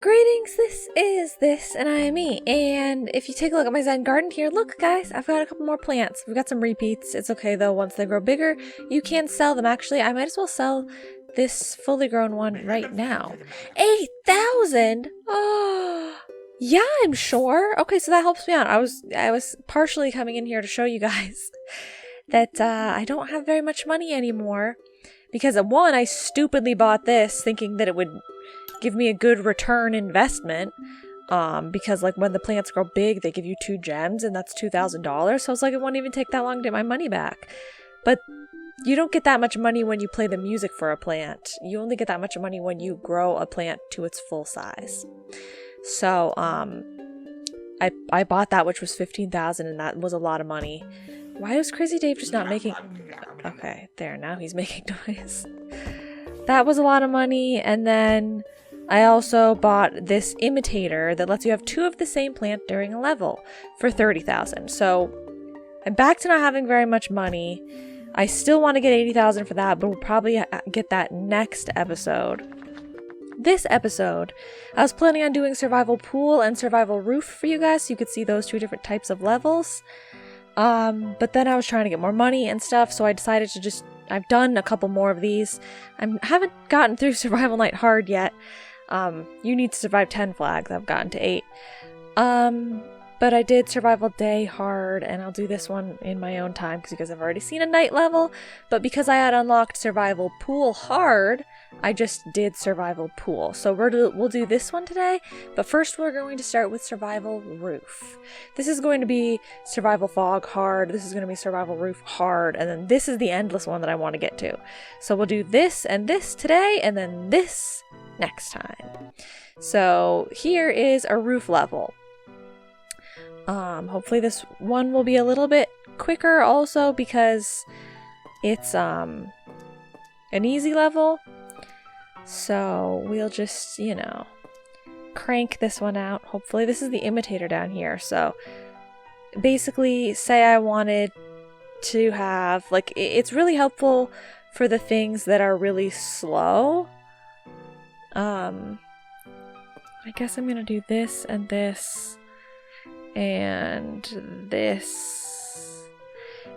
Greetings, this is This, and I am me, and if you take a look at my Zen garden here, look guys, I've got a couple more plants. We've got some repeats. It's okay though, once they grow bigger, you can sell them. Actually, I might as well sell this fully grown one right now. 8,000? Oh, yeah, I'm sure. Okay, so that helps me out. I was partially coming in here to show you guys that I don't have very much money anymore, because one, I stupidly bought this thinking that it would give me a good return investment, because like when the plants grow big they give you 2 gems and that's $2,000, so I was like, it won't even take that long to get my money back. But you don't get that much money when you play the music for a plant. You only get that much money when you grow a plant to its full size. So I bought that, which was 15,000, and that was a lot of money. Why was Crazy Dave just not making... Okay, there, now he's making noise. That was a lot of money. And then I also bought this imitator that lets you have 2 of the same plant during a level for 30,000. So I'm back to not having very much money. I still want to get 80,000 for that, but we'll probably get that next episode. This episode, I was planning on doing survival pool and survival roof for you guys, so you could see those 2 different types of levels. But then I was trying to get more money and stuff, so I decided to just... I've done a couple more of these. I haven't gotten through Survival Night Hard yet. You need to survive 10 flags. I've gotten to 8. But I did Survival Day Hard, and I'll do this one in my own time because you guys have already seen a night level. But because I had unlocked Survival Pool Hard, I just did Survival Pool. So we'll do this one today, but first we're going to start with Survival Roof. This is going to be Survival Fog Hard, this is going to be Survival Roof Hard, and then this is the endless one that I want to get to. So we'll do this and this today, and then this next time. So here is a roof level. Hopefully this one will be a little bit quicker also because it's an easy level. So we'll just, you know, crank this one out. Hopefully this is the imitator down here. So basically, say I wanted to have, like, it's really helpful for the things that are really slow. I guess I'm gonna do this and this and this.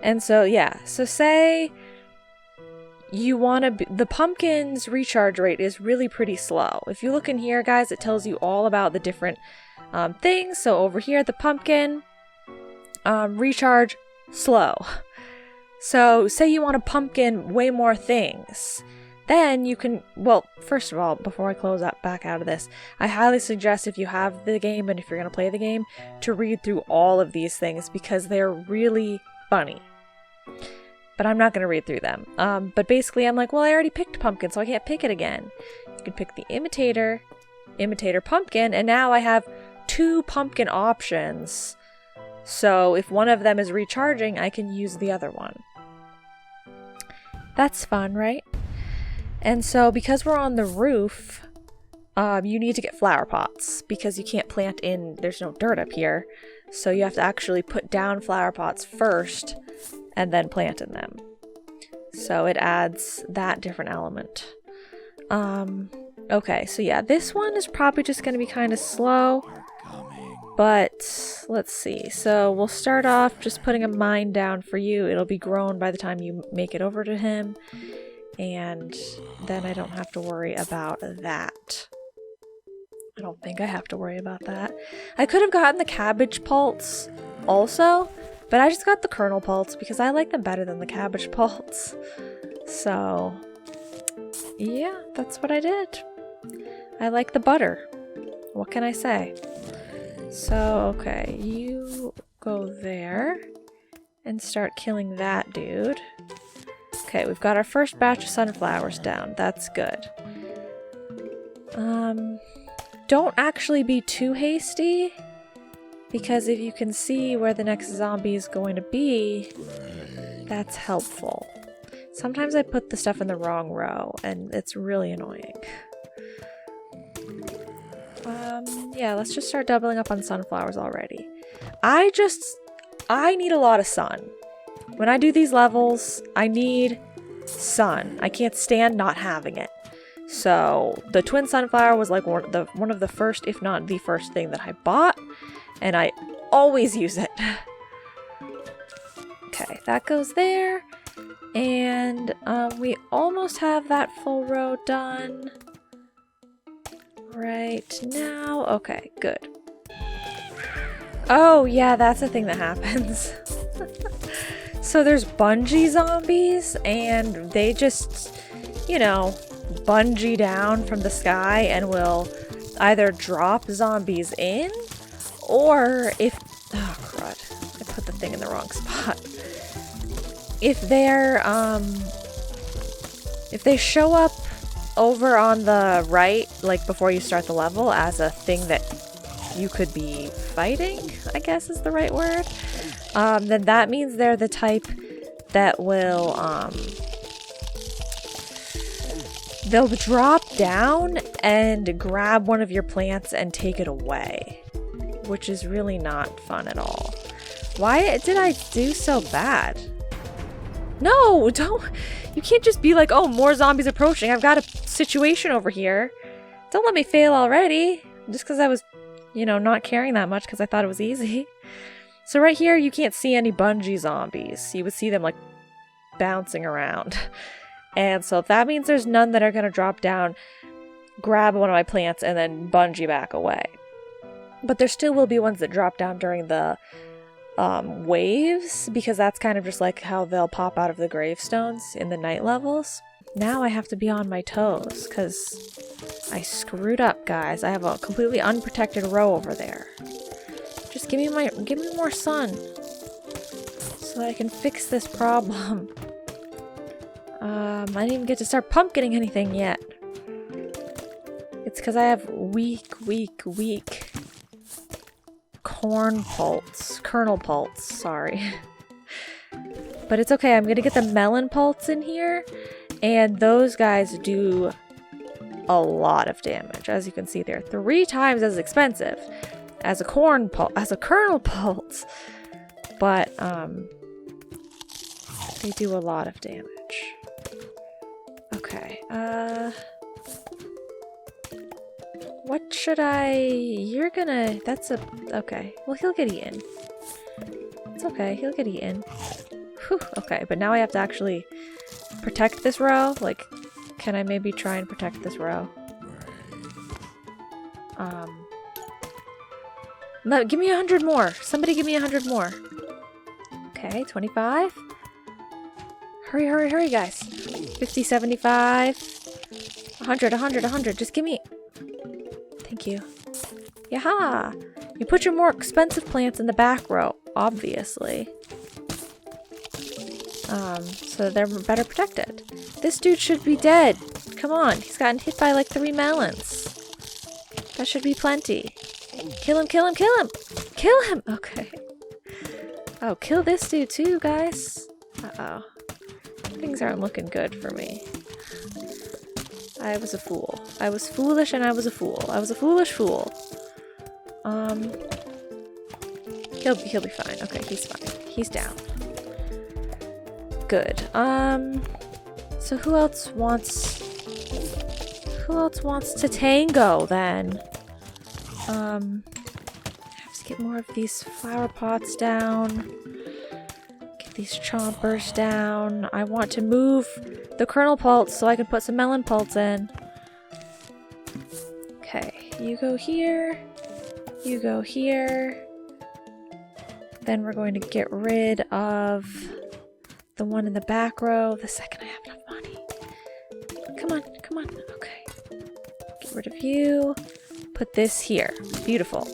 And so, yeah, so say you want to the pumpkin's recharge rate is really pretty slow. If you look in here, guys, it tells you all about the different things. So over here, the pumpkin recharge slow. So say you want a pumpkin way more things, then you can, well, first of all, before I close back out of this, I highly suggest, if you have the game and if you're going to play the game, to read through all of these things because they're really funny. But I'm not going to read through them. But basically I'm like, well, I already picked pumpkin, so I can't pick it again. You can pick the imitator pumpkin, and now I have 2 pumpkin options. So if one of them is recharging, I can use the other one. That's fun, right? And so because we're on the roof, you need to get flower pots because you can't plant in, there's no dirt up here. So you have to actually put down flower pots first and then plant in them. So it adds that different element. Okay, so yeah, this one is probably just going to be kind of slow. But let's see. So we'll start off just putting a mine down for you. It'll be grown by the time you make it over to him. And then I don't have to worry about that. I don't think I have to worry about that. I could have gotten the cabbage pulse also, but I just got the kernel pulse because I like them better than the cabbage pulse. So, yeah, that's what I did. I like the butter. What can I say? So, okay, you go there and start killing that dude. Okay, we've got our first batch of sunflowers down. That's good. Don't actually be too hasty, because if you can see where the next zombie is going to be, that's helpful. Sometimes I put the stuff in the wrong row, and it's really annoying. Yeah, let's just start doubling up on sunflowers already. I need a lot of sun. When I do these levels, I need sun. I can't stand not having it. So the twin sunflower was like one of the first, if not the first thing that I bought, and I always use it. Okay, that goes there, and we almost have that full row done right now. Okay, good. Oh yeah, that's the thing that happens. So there's bungee zombies, and they just, you know, bungee down from the sky and will either drop zombies in, or if, oh crud, I put the thing in the wrong spot. If they show up over on the right, like before you start the level, as a thing that you could be fighting, I guess is the right word, then that means they're the type that will, they'll drop down and grab one of your plants and take it away, which is really not fun at all. Why did I do so bad? No, don't. You can't just be like, oh, more zombies approaching. I've got a situation over here. Don't let me fail already. Just because I was, you know, not caring that much because I thought it was easy. So right here, you can't see any bungee zombies. You would see them like bouncing around. And so that means there's none that are going to drop down, grab one of my plants, and then bungee back away. But there still will be ones that drop down during the waves, because that's kind of just like how they'll pop out of the gravestones in the night levels. Now I have to be on my toes because I screwed up, guys. I have a completely unprotected row over there. Just give me more sun so that I can fix this problem. I didn't even get to start pumpkining anything yet. It's because I have weak kernel pulse, sorry. But it's okay, I'm gonna get the melon pulse in here, and those guys do a lot of damage. As you can see, they're 3 times as expensive as a kernel pulse, but they do a lot of damage. Okay, what should okay. Well, he'll get eaten. It's okay, he'll get eaten. Whew, okay, but now I have to actually protect this row. Like, can I maybe try and protect this row? No, give me 100 more. Somebody give me 100 more. Okay, 25. Hurry, hurry, hurry, guys. 50, 75. 100, 100, 100. Just give me... Thank you. Yaha! You put your more expensive plants in the back row, obviously. So they're better protected. This dude should be dead. Come on, he's gotten hit by like 3 melons. That should be plenty. Kill him, kill him, kill him! Kill him! Okay. Oh, kill this dude too, guys. Uh-oh. Things aren't looking good for me. I was a fool. I was foolish and I was a fool. I was a foolish fool. He'll be fine. Okay, he's fine. He's down. Good. So who else wants to tango then? I have to get more of these flower pots down. Get these chompers down. I want to move the kernel pulse so I can put some melon pulse in. Okay, you go here. You go here. Then we're going to get rid of the one in the back row the second I have enough money. Come on, come on. Okay. Get rid of you. Put this here. Beautiful.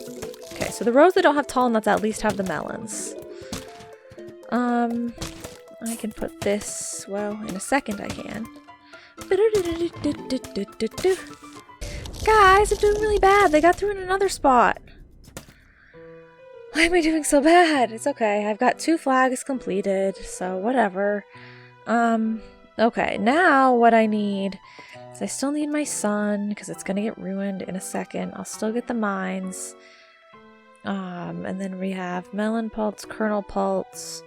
Okay, so the rows that don't have tall nuts at least have the melons. I can put this, well, in a second I can. Guys, I'm doing really bad. They got through in another spot. Why am I doing so bad? It's okay. I've got 2 flags completed, so whatever. Okay, now what I need is I still need my sun, because it's gonna get ruined in a second. I'll still get the mines. And then we have melon pulse, kernel pulse,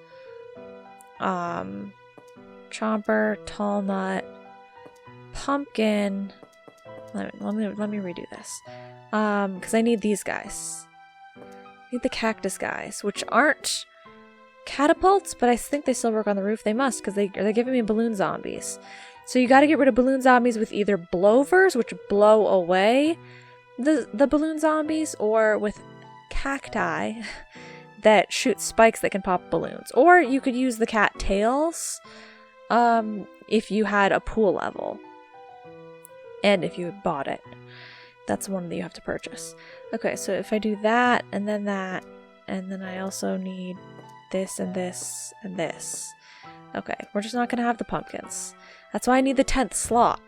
chomper, tall nut, pumpkin, Let me redo this. Because I need these guys. I need the cactus guys, which aren't catapults, but I think they still work on the roof. They must, because they're giving me balloon zombies. So you got to get rid of balloon zombies with either blowers, which blow away the balloon zombies, or with cacti that shoot spikes that can pop balloons. Or you could use the cat tails if you had a pool level. And if you bought it. That's one that you have to purchase. Okay, so if I do that, and then I also need this and this and this. Okay, we're just not gonna have the pumpkins. That's why I need the 10th slot.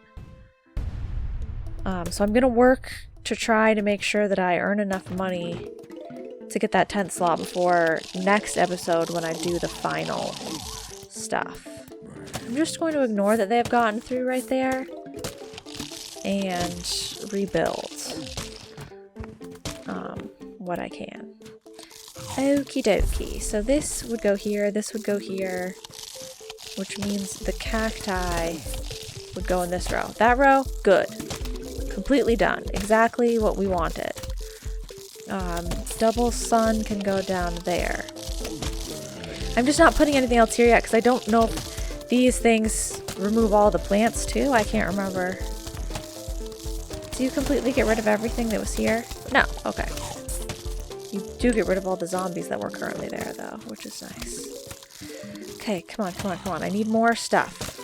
So I'm gonna work to try to make sure that I earn enough money to get that 10th slot before next episode when I do the final stuff. I'm just going to ignore that they have gotten through right there and rebuild what I can. Okie dokie. So this would go here, this would go here, which means the cacti would go in this row. That row, good. Completely done. Exactly what we wanted. Double sun can go down there. I'm just not putting anything else here yet because I don't know if these things remove all the plants too. I can't remember. Do you completely get rid of everything that was here? No. Okay. You do get rid of all the zombies that were currently there though, which is nice. Okay, come on, come on, come on. I need more stuff.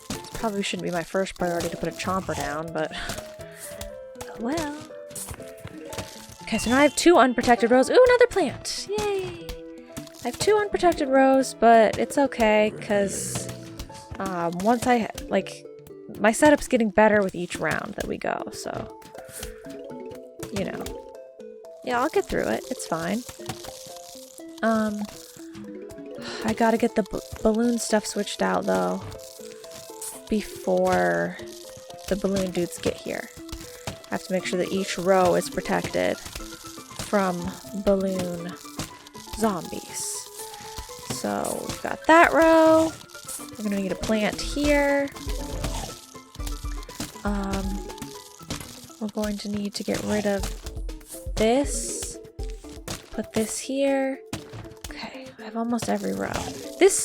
This probably shouldn't be my first priority to put a chomper down, but oh well. Okay, so now I have 2 unprotected rows. Ooh, another plant! Yay! I have 2 unprotected rows, but it's okay, because once I, my setup's getting better with each round that we go, so, you know. Yeah, I'll get through it. It's fine. I gotta get the balloon stuff switched out, though, before the balloon dudes get here. I have to make sure that each row is protected from balloon zombies. So we've got that row. We're gonna need a plant here. We're going to need to get rid of this. Put this here. Okay, I have almost every row.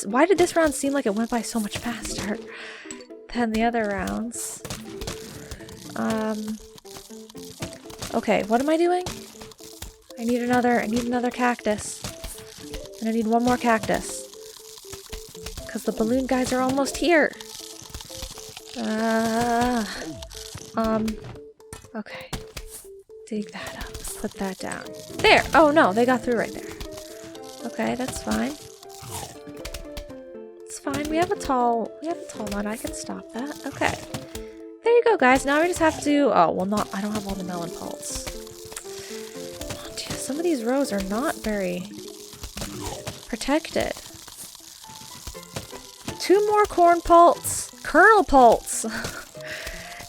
Why did this round seem like it went by so much faster than the other rounds? Okay, what am I doing? I need another cactus. And I need one more cactus. Because the balloon guys are almost here. Okay. Dig that up. Put that down. There! Oh no, they got through right there. Okay, that's fine. It's fine. We have a tall nut. I can stop that. Okay. There you go, guys. Now we just have to... Oh, well, I don't have all the melon pulps. Oh, dude, some of these rows are not very protected. 2 more corn pulps. Kernel pulps.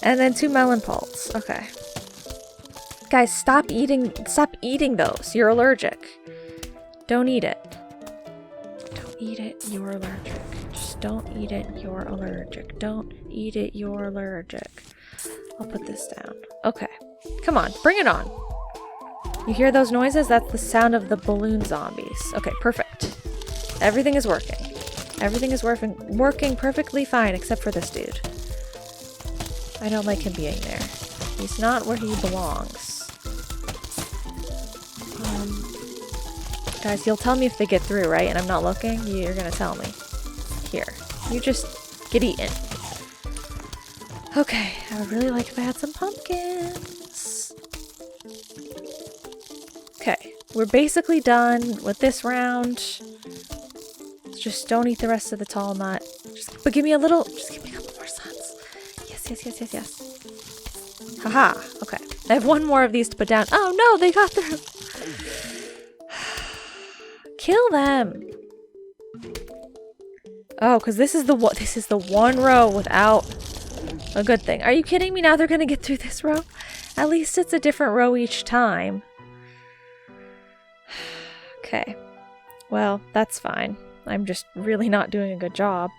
And then 2 melon pulps. Okay. Guys, stop eating those. You're allergic. Don't eat it. Don't eat it. You're allergic. Just don't eat it. You're allergic. Don't eat it. You're allergic. I'll put this down. Okay. Come on. Bring it on. You hear those noises? That's the sound of the balloon zombies. Okay, perfect. Everything is working. Everything is working perfectly fine except for this dude. I don't like him being there. He's not where he belongs. Guys, you'll tell me if they get through, right? And I'm not looking? You're gonna tell me. Here. You just get eaten. Okay. I would really like if I had some pumpkins. Okay. We're basically done with this round. Just don't eat the rest of the tall nut. But give me a couple more suns. Yes. Haha. Okay. I have 1 more of these to put down. Oh no, they got through. Kill them. Oh, because this is the one row without a good thing. Are you kidding me? Now they're gonna get through this row? At least it's a different row each time. Okay. Well, that's fine. I'm just really not doing a good job.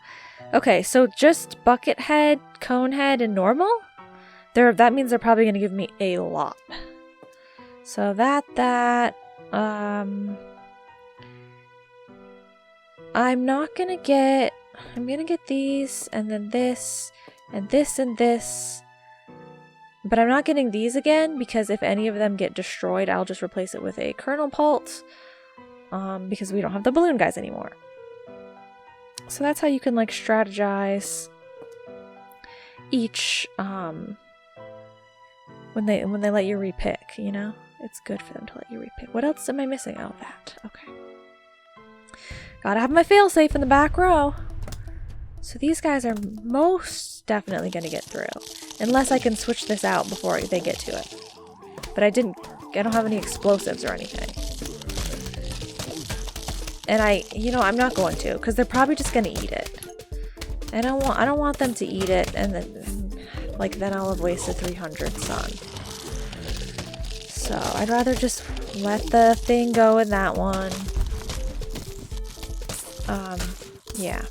Okay, so just bucket head, cone head, and normal? That means they're probably going to give me a lot. So I'm not going to get... I'm going to get these, and then this, and this, and this. But I'm not getting these again, because if any of them get destroyed, I'll just replace it with a kernel pulse. Because we don't have the balloon guys anymore. So that's how you can, like, strategize each, when they let you repick, you know? It's good for them to let you repick. What else am I missing? Oh, that. Okay. Gotta have my failsafe in the back row. So these guys are most definitely gonna get through. Unless I can switch this out before they get to it. But I don't have any explosives or anything. And I'm not going to, because they're probably just gonna eat it. I don't want them to eat it, and then I'll have wasted 300 sun. So I'd rather just let the thing go in that one. Yeah.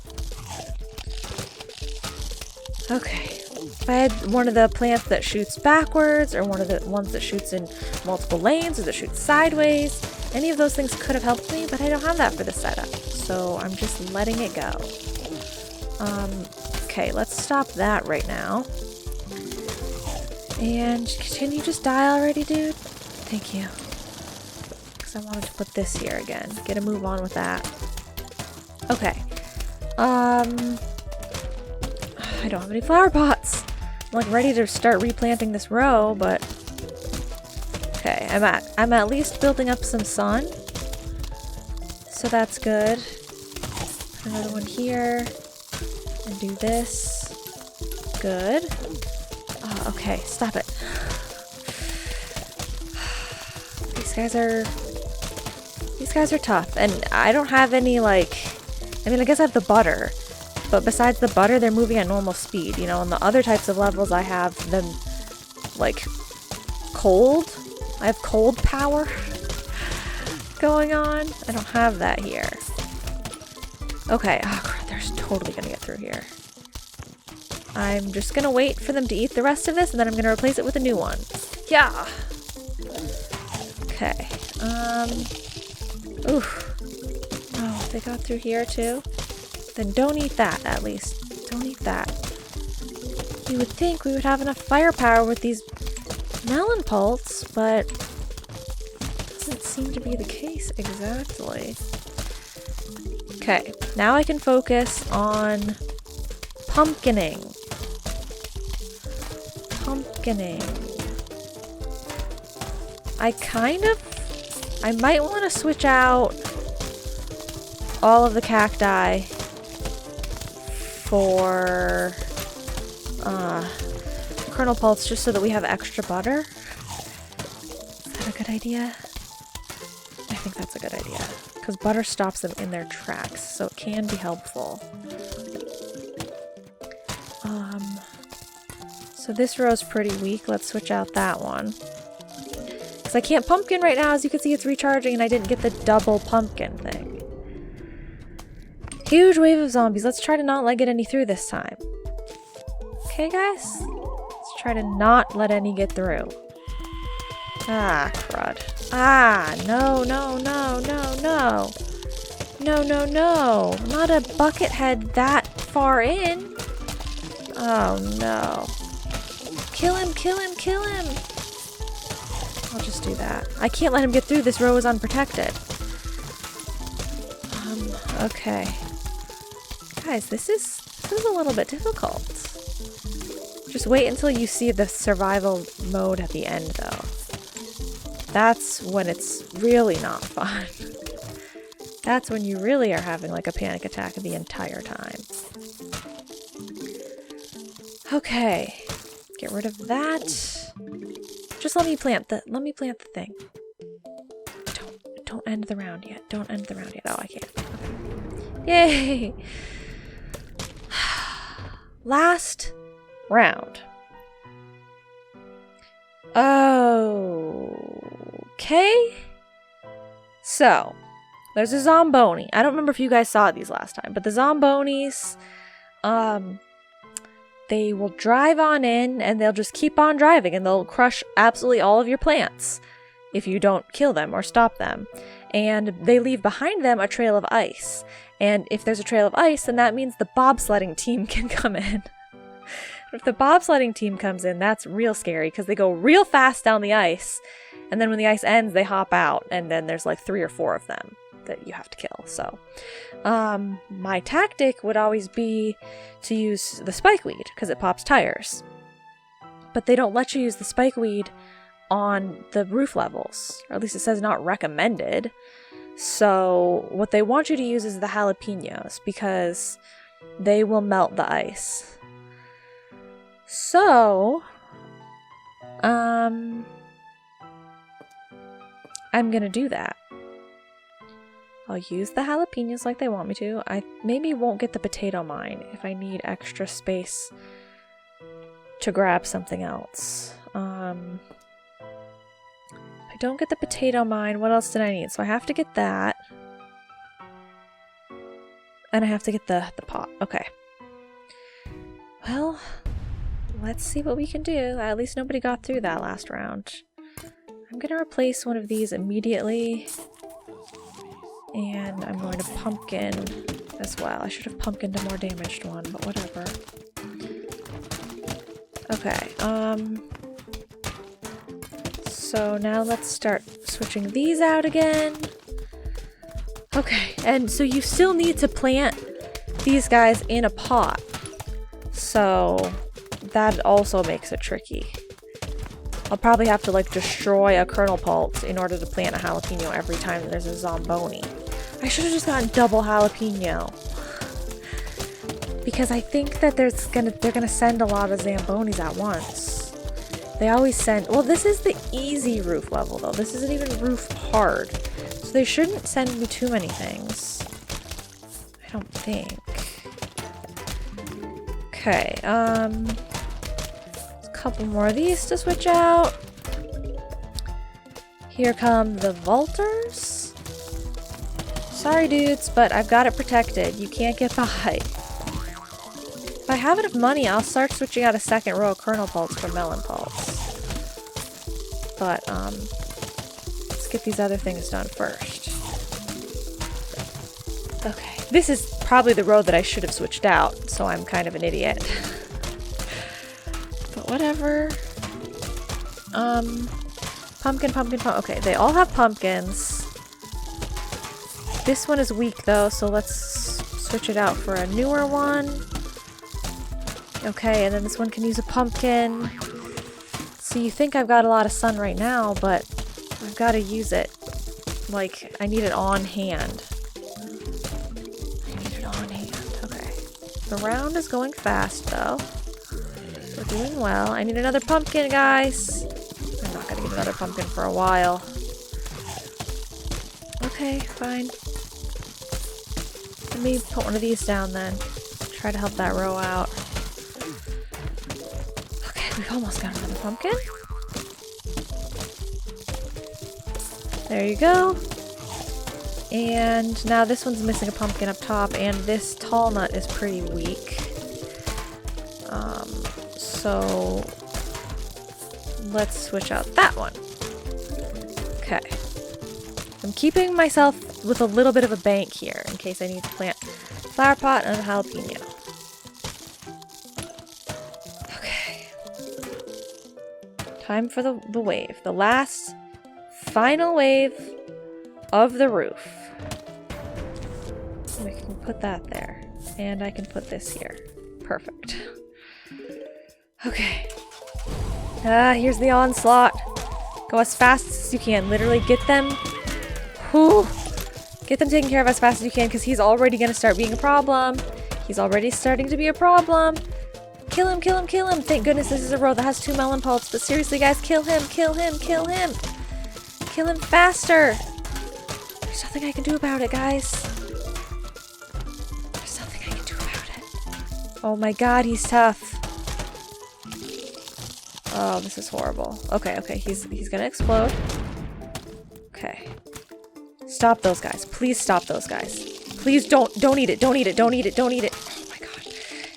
Okay. If I had one of the plants that shoots backwards, or one of the ones that shoots in multiple lanes, or that shoots sideways, any of those things could have helped me, but I don't have that for the setup. So I'm just letting it go. Okay, let's stop that right now. And can you just die already, dude? Thank you. Because I wanted to put this here again. Get a move on with that. Okay. I don't have any flower pots. I'm like ready to start replanting this row, but okay, I'm at least building up some sun. So that's good. Put another one here. And do this. Good. Okay, stop it. These guys are tough, and I don't have any, like, I mean, I guess I have the butter, but besides the butter, they're moving at normal speed, you know. On the other types of levels, I have them, like, cold. I have cold power going on. I don't have that here. Okay, oh crap, they're totally gonna get through here. I'm just gonna wait for them to eat the rest of this, and then I'm gonna replace it with a new one. Yeah! Okay, oof. Oh, they got through here too? Then don't eat that, at least. Don't eat that. You would think we would have enough firepower with these melon pults, but doesn't seem to be the case exactly. Okay, now I can focus on pumpkining. I might want to switch out all of the cacti for kernel pulse, just so that we have extra butter. Is that a good idea? I think that's a good idea, because butter stops them in their tracks, so it can be helpful. So this row's pretty weak. Let's switch out that one. Because I can't pumpkin right now. As you can see, it's recharging, and I didn't get the double pumpkin thing. Huge wave of zombies. Let's try to not let get any through this time. Okay, guys? Let's try to not let any get through. Ah, crud. Ah, no, no, no, no, no. No, no, no. Not a bucket head that far in. Oh, no. Kill him, kill him, kill him! I'll just do that. I can't let him get through. This row is unprotected. Okay. Guys, this is a little bit difficult. Just wait until you see the survival mode at the end, though. That's when it's really not fun. That's when you really are having like a panic attack the entire time. Okay. Get rid of that. Just let me plant the thing. Don't end the round yet. Don't end the round yet. Oh, I can't. Okay. Yay! Last round. Okay. So, there's a Zomboni. I don't remember if you guys saw these last time, but the Zombonis, they will drive on in and they'll just keep on driving and they'll crush absolutely all of your plants if you don't kill them or stop them. And they leave behind them a trail of ice. And if there's a trail of ice, then that means the bobsledding team can come in. If the bobsledding team comes in, that's real scary because they go real fast down the ice. And then when the ice ends, they hop out. And then there's like 3 or 4 of them that you have to kill. So my tactic would always be to use the spikeweed because it pops tires. But they don't let you use the spikeweed on the roof levels. Or at least it says not recommended. So what they want you to use is the jalapenos because they will melt the ice. So, I'm gonna do that. I'll use the jalapenos like they want me to. I maybe won't get the potato mine if I need extra space to grab something else. If I don't get the potato mine, what else did I need? So I have to get that. And I have to get the pot. Okay. Well, let's see what we can do. At least nobody got through that last round. I'm gonna replace one of these immediately. And I'm going to pumpkin as well. I should have pumpkined a more damaged one, but whatever. Okay, so now let's start switching these out again. Okay, and so you still need to plant these guys in a pot. So that also makes it tricky. I'll probably have to like destroy a kernel pulse in order to plant a jalapeno every time there's a zomboni. I should have just gotten double jalapeno. Because I think that they're gonna send a lot of zambonis at once. They always send, well, this is the easy roof level though. This isn't even roof hard. So they shouldn't send me too many things. I don't think. Okay, a couple more of these to switch out. Here come the vaulters. Sorry dudes, but I've got it protected. You can't get by. If I have enough money, I'll start switching out a second row of kernel pulse for melon pulse. But, let's get these other things done first. Okay, this is probably the row that I should have switched out, so I'm kind of an idiot. But whatever. Pumpkin. Okay, they all have pumpkins. This one is weak though, so let's switch it out for a newer one. Okay, and then this one can use a pumpkin. So you think I've got a lot of sun right now, but I've got to use it. Like, I need it on hand. Okay. The round is going fast though. We're doing well. I need another pumpkin, guys. I'm not gonna get another pumpkin for a while. Okay, fine. Let me put one of these down then. Try to help that row out. Okay, we've almost got another pumpkin. There you go. And now this one's missing a pumpkin up top, and this tall nut is pretty weak. So let's switch out that one. Okay. I'm keeping myself with a little bit of a bank here in case I need to plant flower pot and a jalapeno. Okay. Time for the wave. The last, final wave of the roof. We can put that there. And I can put this here. Perfect. Okay. Here's the onslaught. Go as fast as you can. Literally get them. Whew. Get them taken care of as fast as you can because he's already going to start being a problem. He's already starting to be a problem. Kill him, kill him, kill him. Thank goodness this is a row that has 2 melon pulps. But seriously, guys, kill him, kill him, kill him. Kill him faster. There's nothing I can do about it, guys. There's nothing I can do about it. Oh my god, he's tough. Oh, this is horrible. Okay, he's gonna explode. Okay. Stop those guys. Please stop those guys. Please don't eat it. Don't eat it. Oh my god.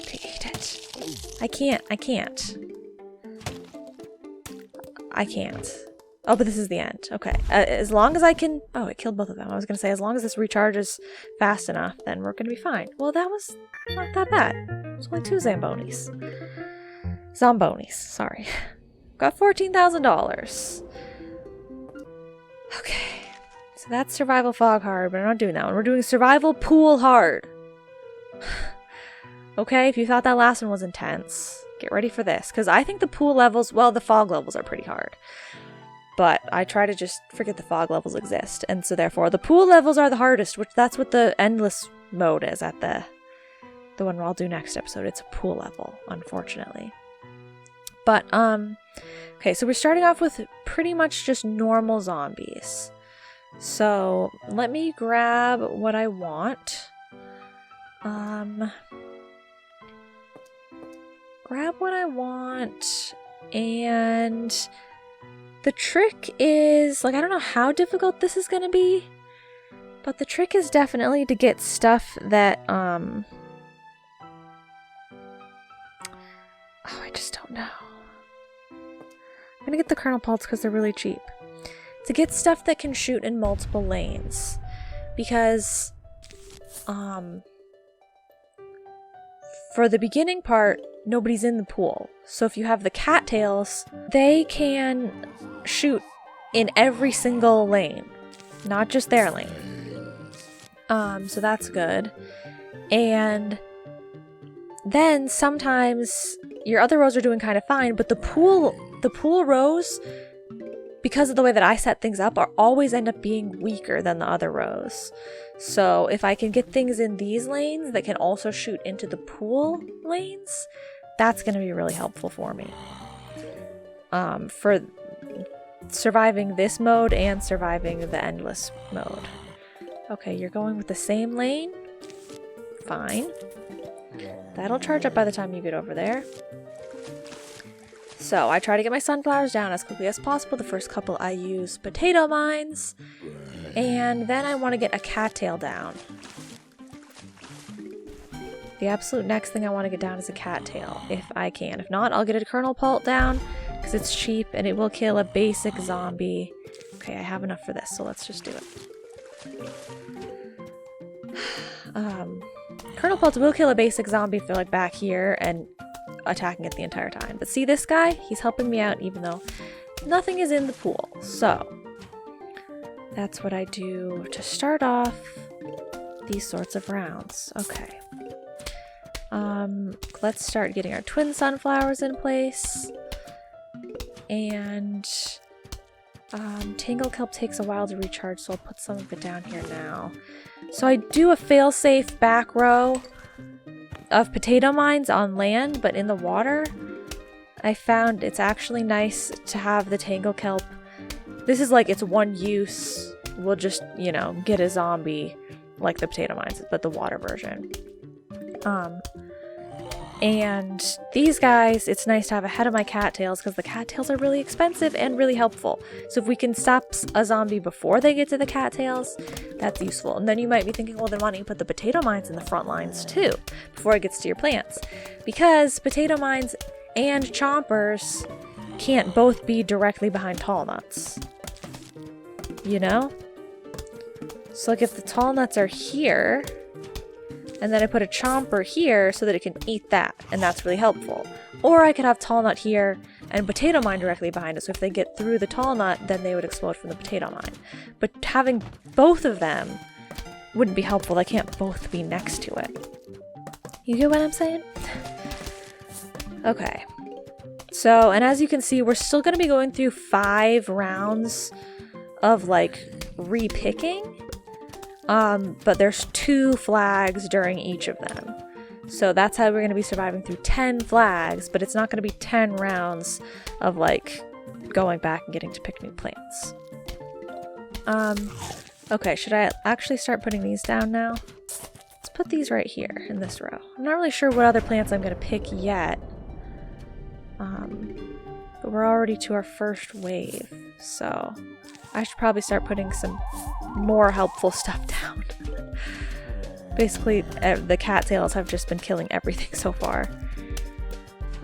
They ate it. I can't. Oh, but this is the end. Okay. As long as I can... Oh, it killed both of them. I was going to say, as long as this recharges fast enough, then we're going to be fine. Well, that was not that bad. It was only 2 Zambonis. Zombonis, sorry. Got $14,000. Okay. So that's survival fog hard, but I'm not doing that one. We're doing survival pool hard. Okay, if you thought that last one was intense, get ready for this. Because I think the pool levels, well, the fog levels are pretty hard. But I try to just forget the fog levels exist. And so therefore, the pool levels are the hardest, which that's what the endless mode is at the one I'll do next episode. It's a pool level, unfortunately. But, okay, so we're starting off with pretty much just normal zombies. So, let me grab what I want. Grab what I want, and the trick is, like, I don't know how difficult this is gonna be, but the trick is definitely to get stuff that, oh, I just don't know. I'm gonna get the kernel pulse because they're really cheap. To get stuff that can shoot in multiple lanes. Because, for the beginning part, nobody's in the pool. So if you have the cattails, they can shoot in every single lane. Not just their lane. So that's good. And then sometimes your other rows are doing kind of fine, but the pool rows, because of the way that I set things up, are always end up being weaker than the other rows. So if I can get things in these lanes that can also shoot into the pool lanes, that's going to be really helpful for me. For surviving this mode and surviving the endless mode. Okay, you're going with the same lane. Fine. That'll charge up by the time you get over there. So I try to get my sunflowers down as quickly as possible. The first couple I use potato mines. And then I want to get a cattail down. The absolute next thing I want to get down is a cattail, if I can. If not, I'll get a kernel pult down, because it's cheap and it will kill a basic zombie. Okay, I have enough for this, so let's just do it. Kernel pults will kill a basic zombie if they're like back here and attacking it the entire time. But see this guy? He's helping me out even though nothing is in the pool. So that's what I do to start off these sorts of rounds. Okay. Let's start getting our twin sunflowers in place. And Tangle Kelp takes a while to recharge, so I'll put some of it down here now. So I do a fail-safe back row of potato mines on land, but in the water, I found it's actually nice to have the Tangle Kelp. This is like its one use. We'll just, you know, get a zombie like the potato mines, but the water version. And these guys, it's nice to have ahead of my cattails because the cattails are really expensive and really helpful. So if we can stop a zombie before they get to the cattails, that's useful. And then you might be thinking, well, then why don't you put the potato mines in the front lines too before it gets to your plants? Because potato mines and chompers can't both be directly behind tall nuts. You know? So like if the tall nuts are here, and then I put a chomper here so that it can eat that, and that's really helpful. Or I could have tall nut here and potato mine directly behind it, so if they get through the tall nut, then they would explode from the potato mine. But having both of them wouldn't be helpful. They can't both be next to it. You get what I'm saying? Okay. So, and as you can see, we're still going to be going through 5 rounds of, like, repicking. But there's 2 flags during each of them. So that's how we're going to be surviving through 10 flags, but it's not going to be 10 rounds of, like, going back and getting to pick new plants. Okay, should I actually start putting these down now? Let's put these right here in this row. I'm not really sure what other plants I'm going to pick yet. But we're already to our first wave, so I should probably start putting some more helpful stuff down. Basically, the cattails have just been killing everything so far.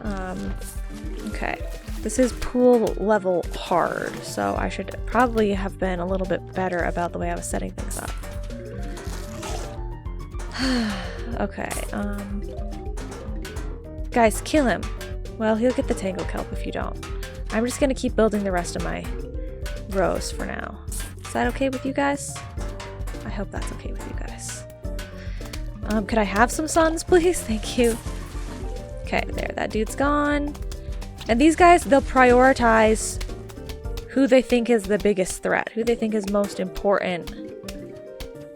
Okay. This is pool level hard, so I should probably have been a little bit better about the way I was setting things up. Okay, guys, kill him. Well, he'll get the tangle kelp if you don't. I'm just gonna keep building the rest of my rows for now. Is that okay with you guys? I hope that's okay with you guys. Could I have some suns, please? Thank you. Okay, there, that dude's gone. And these guys, they'll prioritize who they think is the biggest threat, who they think is most important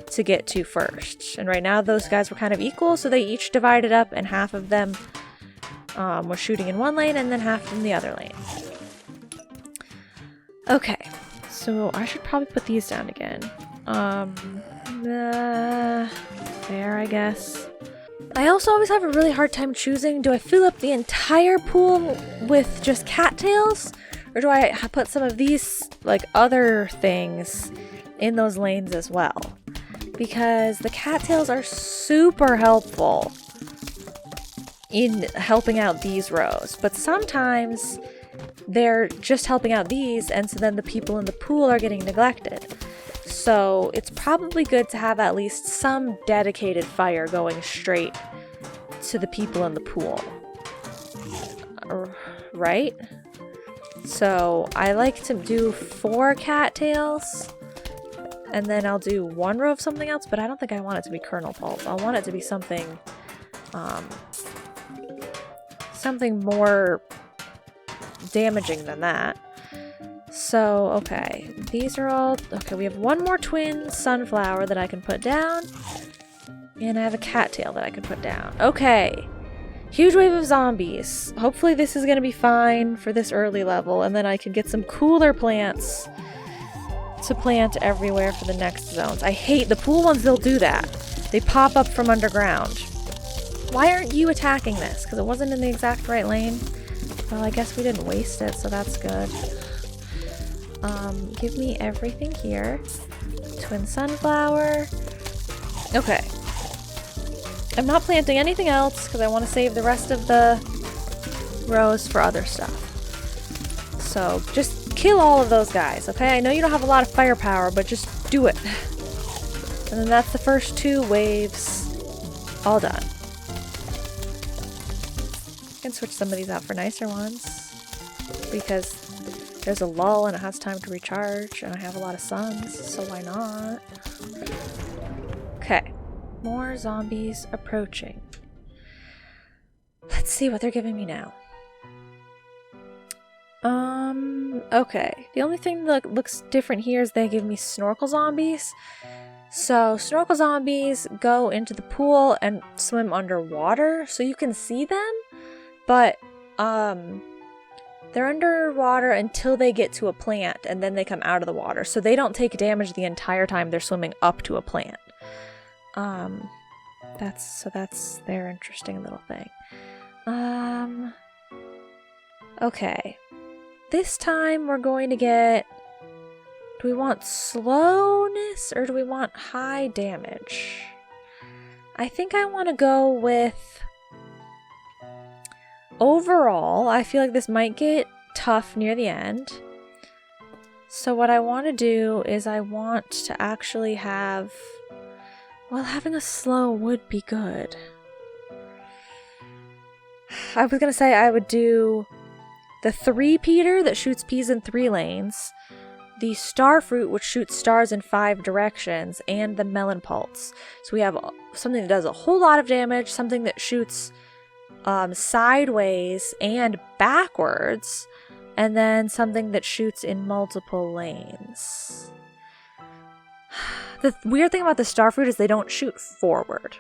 to get to first. And right now, those guys were kind of equal, so they each divided up, and half of them were shooting in one lane, and then half in the other lane. Okay, so I should probably put these down again. There, I guess. I also always have a really hard time choosing, do I fill up the entire pool with just cattails? Or do I put some of these, like, other things in those lanes as well? Because the cattails are super helpful in helping out these rows. But sometimes they're just helping out these, and so then the people in the pool are getting neglected. So it's probably good to have at least some dedicated fire going straight to the people in the pool. Right? So I like to do 4 cattails, and then I'll do 1 row of something else, but I don't think I want it to be kernel pulp. I want it to be something, something more damaging than that. So, okay, these are all, okay, we have 1 more twin sunflower that I can put down, and I have a cattail that I can put down. Okay, huge wave of zombies. Hopefully this is going to be fine for this early level, and then I can get some cooler plants to plant everywhere for the next zones. I hate the pool ones, they'll do that. They pop up from underground. Why aren't you attacking this? Because it wasn't in the exact right lane. Well, I guess we didn't waste it, so that's good. Give me everything here. Twin sunflower. Okay. I'm not planting anything else because I want to save the rest of the rows for other stuff. So just kill all of those guys, okay? I know you don't have a lot of firepower, but just do it. And then that's the first 2 waves all done. I can switch some of these out for nicer ones because there's a lull and it has time to recharge, and I have a lot of suns, so why not? Okay, more zombies approaching. Let's see what they're giving me now. Okay. The only thing that looks different here is they give me snorkel zombies. So snorkel zombies go into the pool and swim underwater, so you can see them, but they're underwater until they get to a plant, and then they come out of the water. So they don't take damage the entire time they're swimming up to a plant. That's their interesting little thing. Okay. This time we're going to get... Do we want slowness or do we want high damage? I think I want to go with... Overall, I feel like this might get tough near the end. So what I want to do is I want to actually have... Well, having a slow would be good. I was going to say I would do the 3-peater that shoots peas in 3 lanes, the starfruit which shoots stars in 5 directions, and the melon pulse. So we have something that does a whole lot of damage, something that shoots sideways and backwards, and then something that shoots in multiple lanes. The weird thing about the starfruit is they don't shoot forward.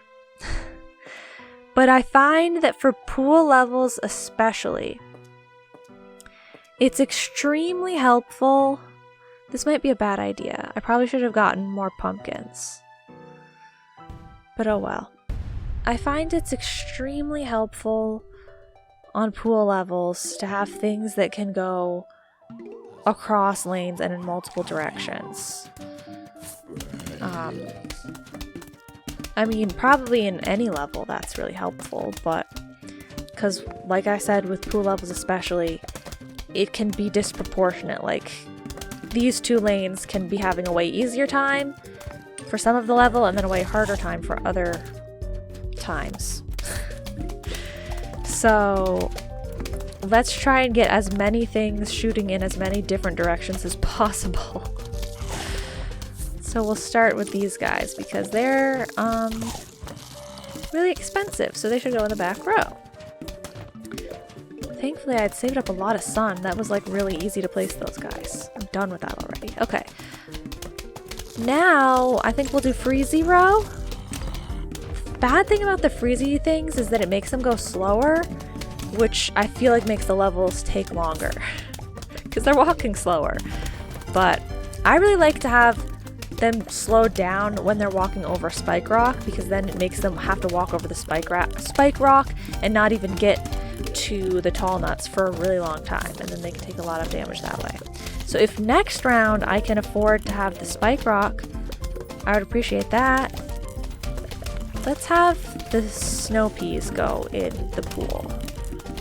But I find that for pool levels especially, it's extremely helpful. This might be a bad idea. I probably should have gotten more pumpkins. But oh well. I find it's extremely helpful on pool levels to have things that can go across lanes and in multiple directions. I mean, probably in any level that's really helpful, but because like I said, with pool levels especially, it can be disproportionate. Like, these 2 lanes can be having a way easier time for some of the level and then a way harder time for other times. So let's try and get as many things shooting in as many different directions as possible. So we'll start with these guys because they're really expensive, so they should go in the back row. Thankfully, I had saved up a lot of sun. That was like really easy to place those guys. I'm done with that already. Okay. Now, I think we'll do freezy row. Bad thing about the freezy things is that it makes them go slower, which I feel like makes the levels take longer because they're walking slower. But I really like to have them slow down when they're walking over spike rock, because then it makes them have to walk over the spike rock and not even get to the tall nuts for a really long time, and then they can take a lot of damage that way. So if next round I can afford to have the spike rock, I would appreciate that. Let's have the snow peas go in the pool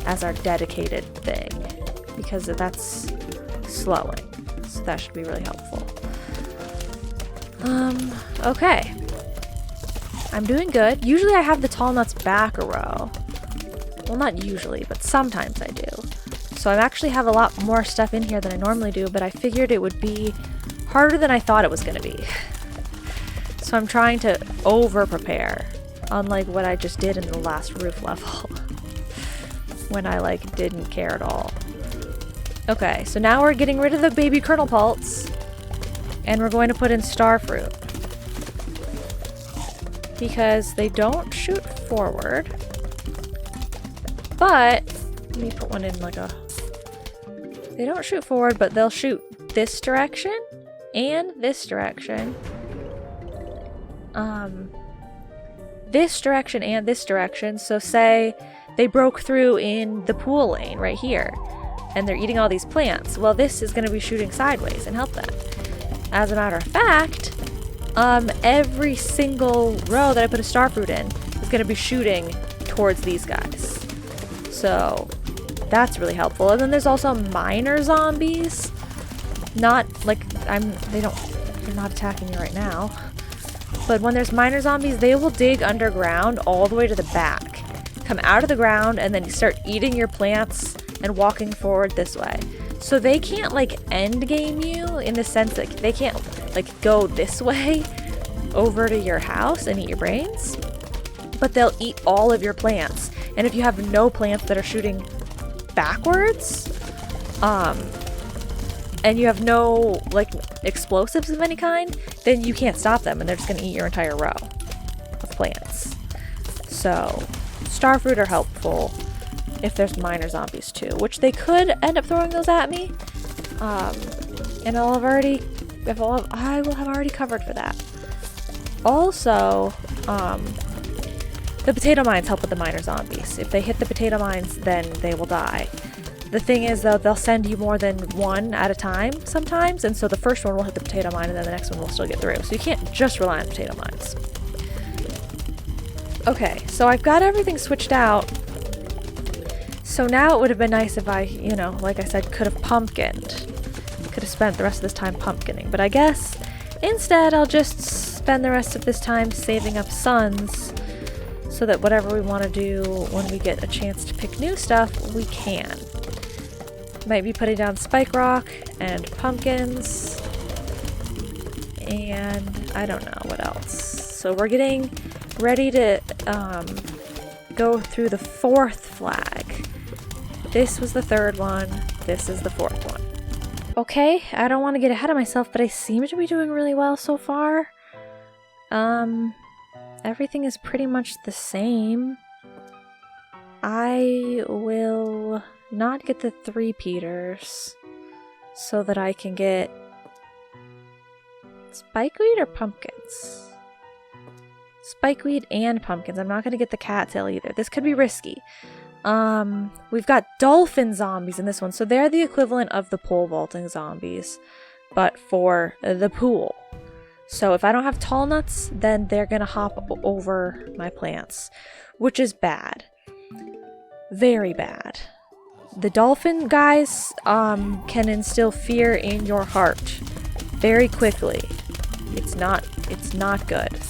as our dedicated thing, because that's slowing, so that should be really helpful. Okay. I'm doing good. Usually I have the tall nuts back a row. Well, not usually, but sometimes I do. So I actually have a lot more stuff in here than I normally do, but I figured it would be harder than I thought it was going to be. So I'm trying to over-prepare, unlike what I just did in the last roof level, when I, like, didn't care at all. Okay, so now we're getting rid of the baby kernel pulse, and we're going to put in starfruit. Because they don't shoot forward, but let me put one in like a... They don't shoot forward, but they'll shoot this direction and this direction. This direction and this direction. So say they broke through in the pool lane right here, and they're eating all these plants. Well, this is going to be shooting sideways and help them. As a matter of fact, every single row that I put a starfruit in is going to be shooting towards these guys. So that's really helpful. And then there's also minor zombies. Not like they're not attacking me right now. But when there's minor zombies, they will dig underground all the way to the back, come out of the ground, and then start eating your plants and walking forward this way. So they can't like end game you in the sense that they can't like go this way over to your house and eat your brains, but they'll eat all of your plants. And if you have no plants that are shooting backwards, and you have no like explosives of any kind, then you can't stop them, and they're just gonna eat your entire row of plants. So starfruit are helpful if there's minor zombies too, which they could end up throwing those at me. And I will have already covered for that. Also, the potato mines help with the minor zombies. If they hit the potato mines, then they will die. The thing is, though, they'll send you more than one at a time sometimes, and so the first one will hit the potato mine, and then the next one will still get through. So you can't just rely on potato mines. Okay, so I've got everything switched out. So now it would have been nice if I, like I said, could have pumpkined. Could have spent the rest of this time pumpkining. But I guess instead I'll just spend the rest of this time saving up suns so that whatever we want to do when we get a chance to pick new stuff, we can. Might be putting down spike rock and pumpkins. And I don't know what else. So we're getting ready to go through the 4th flag. This was the 3rd one. This is the 4th one. Okay, I don't want to get ahead of myself, but I seem to be doing really well so far. Everything is pretty much the same. I will not get the 3-peaters so that I can get spikeweed or pumpkins? Spikeweed and pumpkins. I'm not going to get the cattail either. This could be risky. We've got dolphin zombies in this one, so they're the equivalent of the pole vaulting zombies, but for the pool. So if I don't have tall nuts, then they're gonna hop over my plants, which is bad. very bad. The dolphin guys can instill fear in your heart very quickly. It's not good.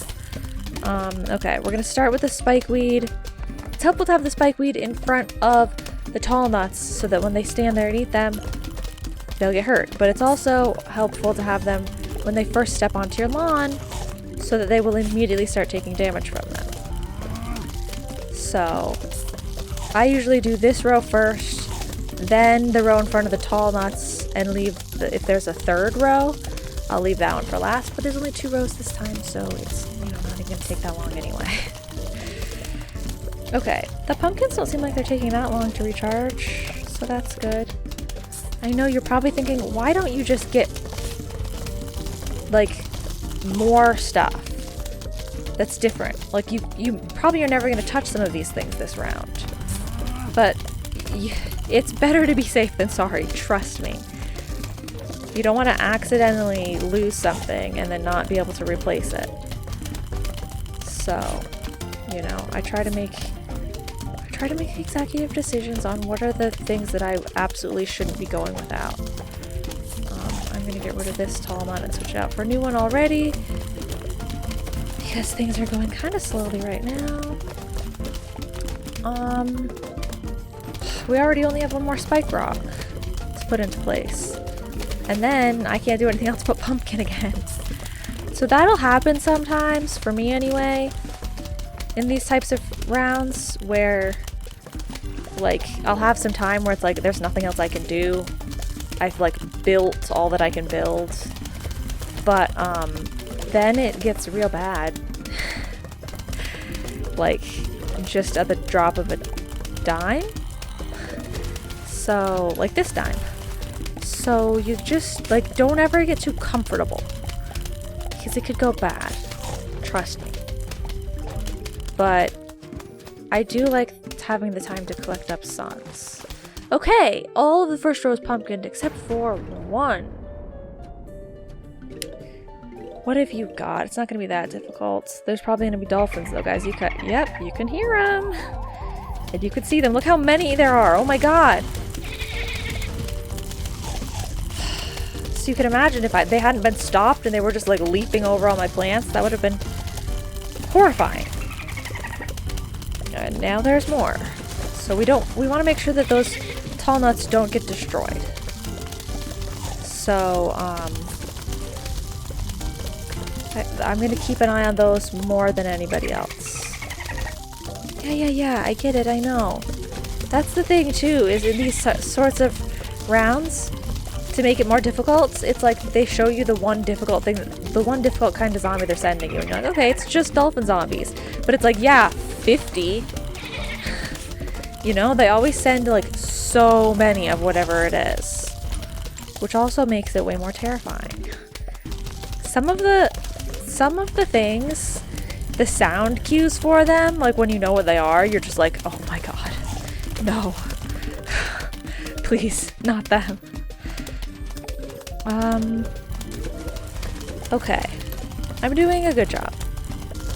Okay, we're gonna start with the spikeweed. It's helpful to have the spikeweed in front of the tall nuts so that when they stand there and eat them, they'll get hurt. But it's also helpful to have them when they first step onto your lawn so that they will immediately start taking damage from them. So I usually do this row first, then the row in front of the tall nuts, and leave if there's a third row, I'll leave that one for last. But there's only 2 rows this time, so it's not even gonna take that long anyway. Okay, the pumpkins don't seem like they're taking that long to recharge, so that's good. I know you're probably thinking, why don't you just get like more stuff that's different? Like you probably are never going to touch some of these things this round, but it's better to be safe than sorry, trust me. You don't want to accidentally lose something and then not be able to replace it. So, I try to make executive decisions on what are the things that I absolutely shouldn't be going without. I'm going to get rid of this tall nut and switch it out for a new one already, because things are going kind of slowly right now. We already only have 1 more spike rock to put into place. And then I can't do anything else but pumpkin again. So that'll happen sometimes, for me anyway, in these types of rounds where, like, I'll have some time where it's like there's nothing else I can do. I've, like, built all that I can build. But, then it gets real bad. Like, just at the drop of a dime. So, like this dime. So you just, like, don't ever get too comfortable, because it could go bad. Trust me. But I do like having the time to collect up suns. Okay, all of the first row is pumpkin except for 1. What have you got? It's not going to be that difficult. There's probably going to be dolphins though, guys. Yep, you can hear them. And you can see them. Look how many there are. Oh my god. So you can imagine if they hadn't been stopped and they were just like leaping over all my plants, that would have been horrifying. And now there's more. So we want to make sure that those tall nuts don't get destroyed. So, I'm going to keep an eye on those more than anybody else. Yeah, I get it, I know. That's the thing too, is in these sorts of rounds, to make it more difficult, it's like they show you the one difficult kind of zombie they're sending you, and you're like, okay, it's just dolphin zombies. But it's like, yeah, 50. They always send like so many of whatever it is, which also makes it way more terrifying. Some of the things, the sound cues for them, like when you know what they are, you're just like, oh my god, no. Please, not them. Okay. I'm doing a good job.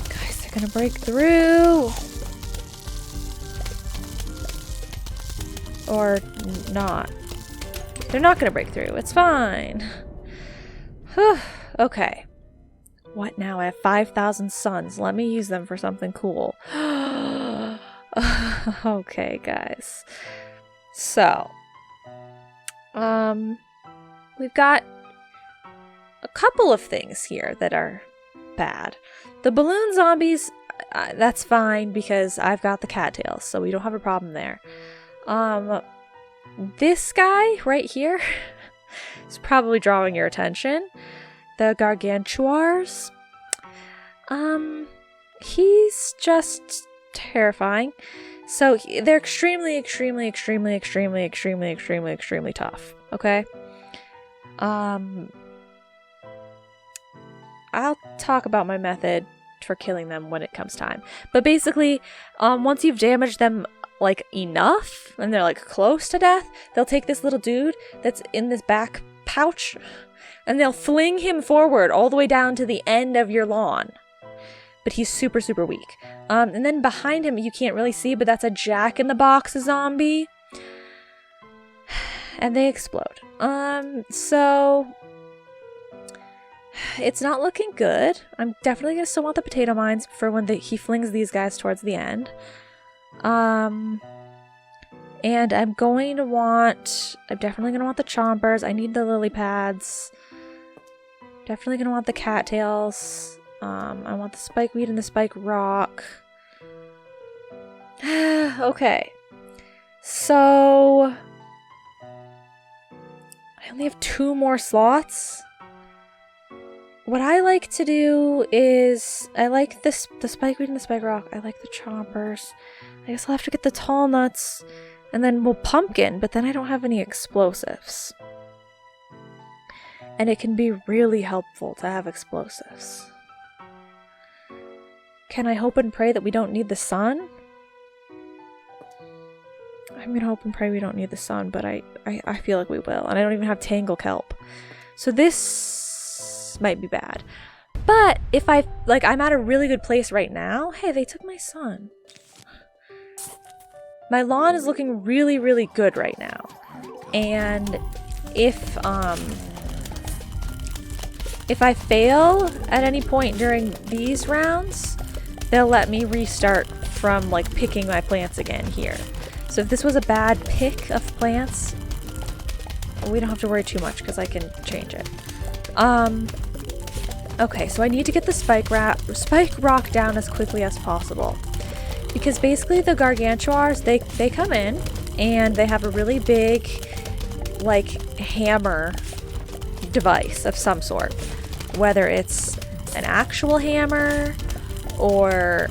Guys, they're gonna break through! Or not. They're not gonna break through. It's fine. Whew. Okay. What now? I have 5,000 suns. Let me use them for something cool. Okay, guys. So. We've got a couple of things here that are bad. The balloon zombies, that's fine because I've got the cattails, so we don't have a problem there. This guy right here is probably drawing your attention. The gargantuars. He's just terrifying. So they're extremely tough. Okay? I'll talk about my method for killing them when it comes time. But basically, once you've damaged them like enough and they're like close to death, they'll take this little dude that's in this back pouch and they'll fling him forward all the way down to the end of your lawn. but he's super, super weak. And then behind him, you can't really see, but that's a jack-in-the-box zombie. And they explode. So it's not looking good. I'm definitely gonna still want the potato mines for when he flings these guys towards the end. And I'm definitely gonna want the chompers. I need the lily pads. Definitely gonna want the cattails. I want the spikeweed and the spike rock. Okay. So I only have 2 more slots. What I like to do is I like the spikeweed and the spike rock. I like the chompers. I guess I'll have to get the tall nuts and then we'll pumpkin, but then I don't have any explosives. And it can be really helpful to have explosives. Can I hope and pray that we don't need the sun? I'm gonna hope and pray we don't need the sun, but I feel like we will. And I don't even have Tangle Kelp. So this might be bad. But if I'm at a really good place right now. Hey, they took my sun. My lawn is looking really, really good right now. And if I fail at any point during these rounds, they'll let me restart from like picking my plants again here. So if this was a bad pick of plants, we don't have to worry too much because I can change it. Okay, so I need to get the spike rock down as quickly as possible. Because basically the gargantuars, they come in and they have a really big like hammer device of some sort. Whether it's an actual hammer or,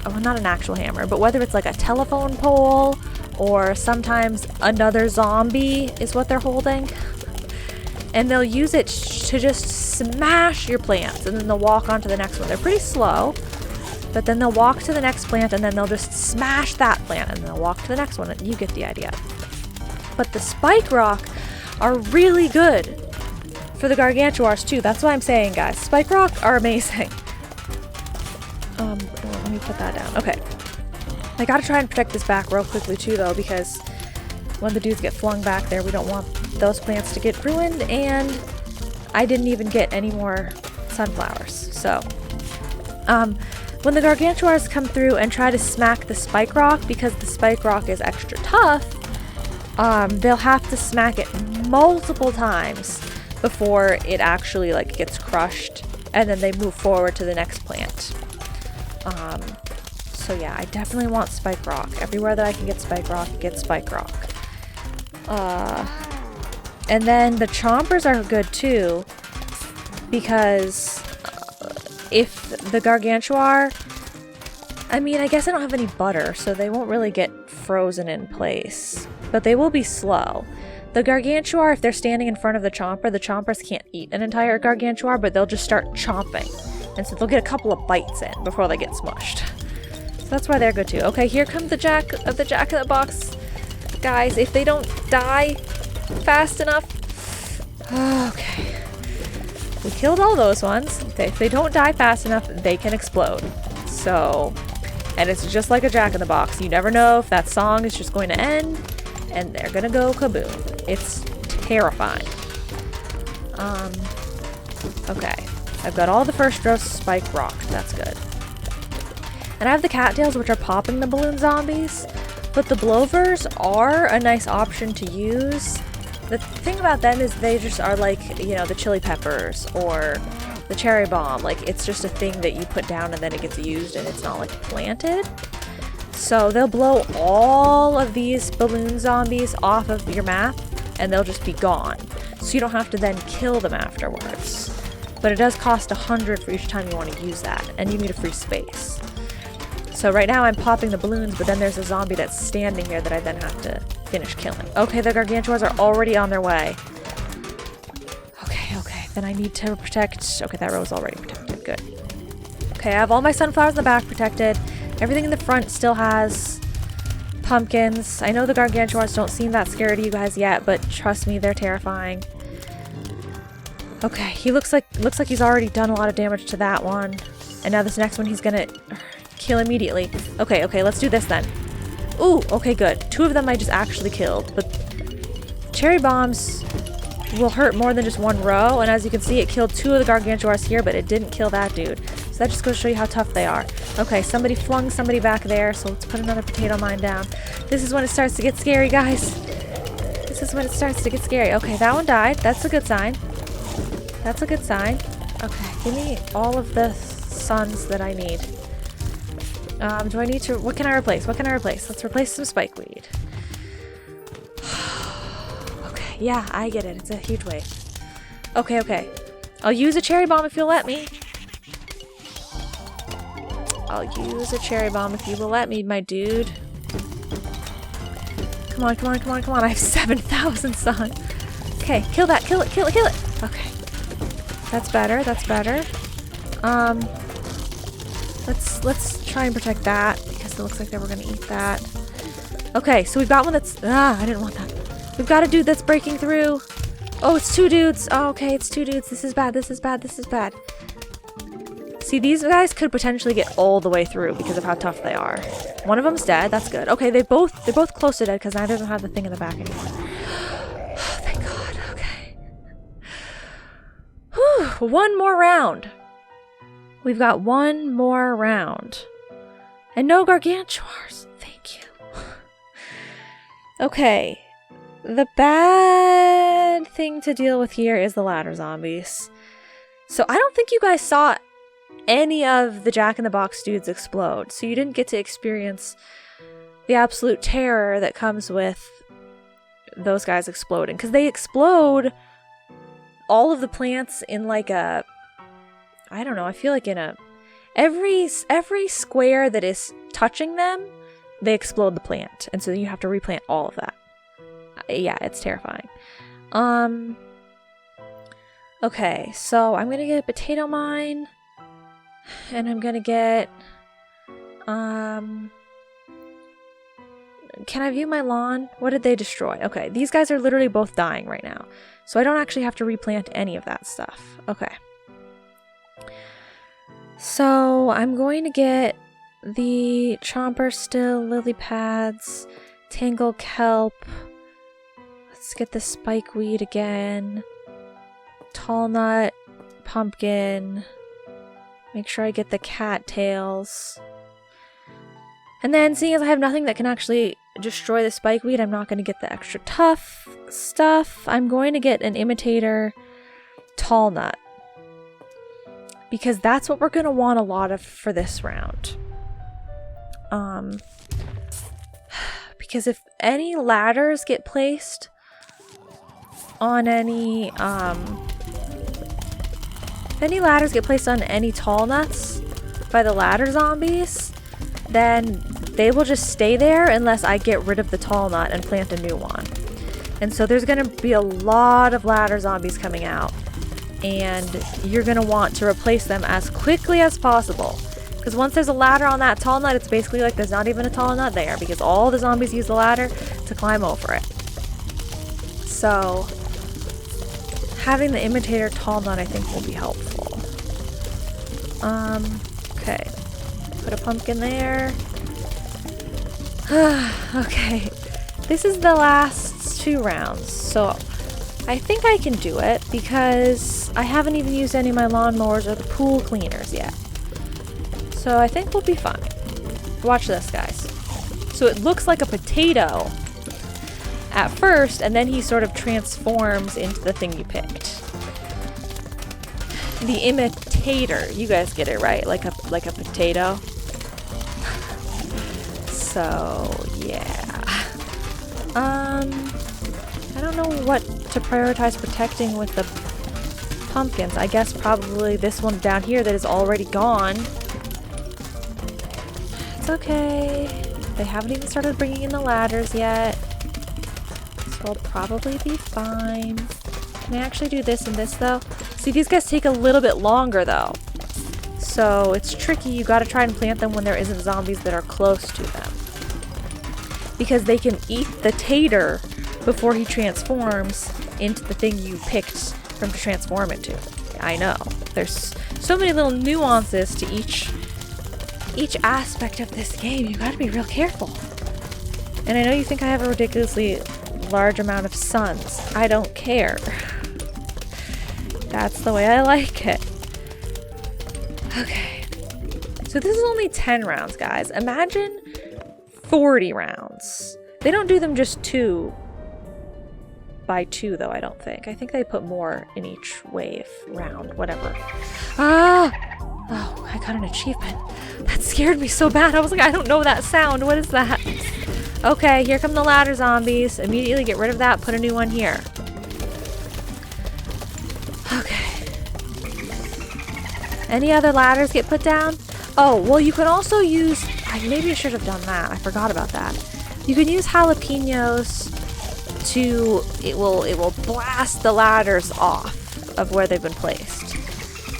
oh, not an actual hammer, but whether it's like a telephone pole or sometimes another zombie is what they're holding. And they'll use it to just smash your plants and then they'll walk on to the next one. They're pretty slow, but then they'll walk to the next plant and then they'll just smash that plant and they'll walk to the next one. And you get the idea. But the spike rock are really good for the gargantuars too. That's what I'm saying, guys. Spike rock are amazing. Let me put that down. Okay. I gotta try and protect this back real quickly too though, because when the dudes get flung back there, we don't want those plants to get ruined, and I didn't even get any more sunflowers. So, when the gargantuars come through and try to smack the spike rock, because the spike rock is extra tough, they'll have to smack it multiple times before it actually like gets crushed, and then they move forward to the next plant. So yeah, I definitely want spike rock. Everywhere that I can get spike rock, get spike rock. And then the chompers are good too, because if the gargantuar, I mean, I guess I don't have any butter, so they won't really get frozen in place, but they will be slow. The gargantuar, if they're standing in front of the chompers can't eat an entire gargantuar, but they'll just start chomping. And so they'll get a couple of bites in before they get smushed. So that's why they're good too. Okay, here comes the jack in the box. Guys, if they don't die fast enough. Okay. We killed all those ones. If they don't die fast enough, they can explode. So, and it's just like a jack-in-the-box. You never know if that song is just going to end and they're gonna go kaboom. It's terrifying. Okay. I've got all the first row spike rock. That's good. And I have the cattails, which are popping the balloon zombies. But the blowers are a nice option to use. The thing about them is they just are like, you know, the chili peppers or the cherry bomb. Like, it's just a thing that you put down and then it gets used and it's not like planted. So they'll blow all of these balloon zombies off of your map and they'll just be gone. So you don't have to then kill them afterwards. But it does cost 100 for each time you want to use that, and you need a free space. So right now I'm popping the balloons, but then there's a zombie that's standing here that I then have to finish killing. Okay, the gargantuars are already on their way. Okay, then I need to protect... Okay, that row is already protected, good. Okay, I have all my sunflowers in the back protected. Everything in the front still has pumpkins. I know the gargantuars don't seem that scary to you guys yet, but trust me, they're terrifying. Okay, he looks like he's already done a lot of damage to that one. And now this next one he's gonna kill immediately. Okay, okay, let's do this then. Ooh, okay, good. 2 of them I just actually killed, but cherry bombs will hurt more than just 1 row, and as you can see, it killed 2 of the gargantuars here, but it didn't kill that dude. So that just goes to show you how tough they are. Okay, somebody flung somebody back there, so let's put another potato mine down. This is when it starts to get scary, guys. This is when it starts to get scary. Okay, that one died. That's a good sign. That's a good sign. Okay, give me all of the suns that I need. Do I need to... What can I replace? What can I replace? Let's replace some spikeweed. Okay, yeah, I get it. It's a huge wave. Okay, okay. I'll use a cherry bomb if you'll let me. I'll use a cherry bomb if you will let me, my dude. Come on, come on, come on, come on. I have 7,000 sun. Okay, kill that. Kill it, kill it, kill it. Okay. That's better, that's better. Let's try and protect that because it looks like they were gonna eat that. Okay, so we've got one that's I didn't want that. We've got a dude that's breaking through. Oh, it's 2 dudes. Oh, okay, it's 2 dudes. This is bad, this is bad, this is bad. See, these guys could potentially get all the way through because of how tough they are. One of them's dead, that's good. Okay, they're both close to dead because neither of them have the thing in the back anymore. Oh, thank God, okay. Whew, 1 more round. We've got 1 more round. And no gargantuars. Thank you. Okay. The bad thing to deal with here is the ladder zombies. So I don't think you guys saw any of the Jack-in-the-Box dudes explode. So you didn't get to experience the absolute terror that comes with those guys exploding. Because they explode all of the plants in like a... I don't know, I feel like in a... Every square that is touching them, they explode the plant. And so you have to replant all of that. Yeah, it's terrifying. Okay, so I'm gonna get a potato mine. And I'm gonna get... Can I view my lawn? What did they destroy? Okay, these guys are literally both dying right now. So I don't actually have to replant any of that stuff. Okay. So I'm going to get the chomper still, lily pads, tangle kelp. Let's get the spikeweed again. Tall nut, pumpkin. Make sure I get the cattails. And then seeing as I have nothing that can actually destroy the spikeweed, I'm not going to get the extra tough stuff. I'm going to get an imitator tall nut. Because that's what we're going to want a lot of for this round. Because if any ladders get placed on any, tall nuts by the ladder zombies, then they will just stay there unless I get rid of the tall nut and plant a new one. And so there's going to be a lot of ladder zombies coming out. And you're going to want to replace them as quickly as possible. Because once there's a ladder on that tall nut, it's basically like there's not even a tall nut there. Because all the zombies use the ladder to climb over it. So, having the imitator tall nut I think will be helpful. Okay. Put a pumpkin there. Okay. This is the last 2 rounds. So, I think I can do it because I haven't even used any of my lawnmowers or the pool cleaners yet. So I think we'll be fine. Watch this, guys. So it looks like a potato at first, and then he sort of transforms into the thing you picked. The imitator. You guys get it, right? Like a potato. So, yeah. I don't know what to prioritize protecting with the pumpkins. I guess probably this one down here that is already gone. It's okay. They haven't even started bringing in the ladders yet. So I'll probably be fine. Can I actually do this and this though? See, these guys take a little bit longer though. So it's tricky. You gotta try and plant them when there isn't zombies that are close to them. Because they can eat the tater before he transforms into the thing you picked from to transform into. I know. There's so many little nuances to each aspect of this game. You gotta be real careful. And I know you think I have a ridiculously large amount of suns. I don't care. That's the way I like it. Okay. So this is only 10 rounds, guys. Imagine 40 rounds. They don't do them just 2 by 2, though, I don't think. I think they put more in each wave, round, whatever. Ah! Oh, I got an achievement. That scared me so bad. I was like, I don't know that sound. What is that? Okay, here come the ladder zombies. Immediately get rid of that. Put a new one here. Okay. Any other ladders get put down? Oh, well, you can also use... maybe I should have done that. I forgot about that. You can use jalapenos to... It will blast the ladders off of where they've been placed.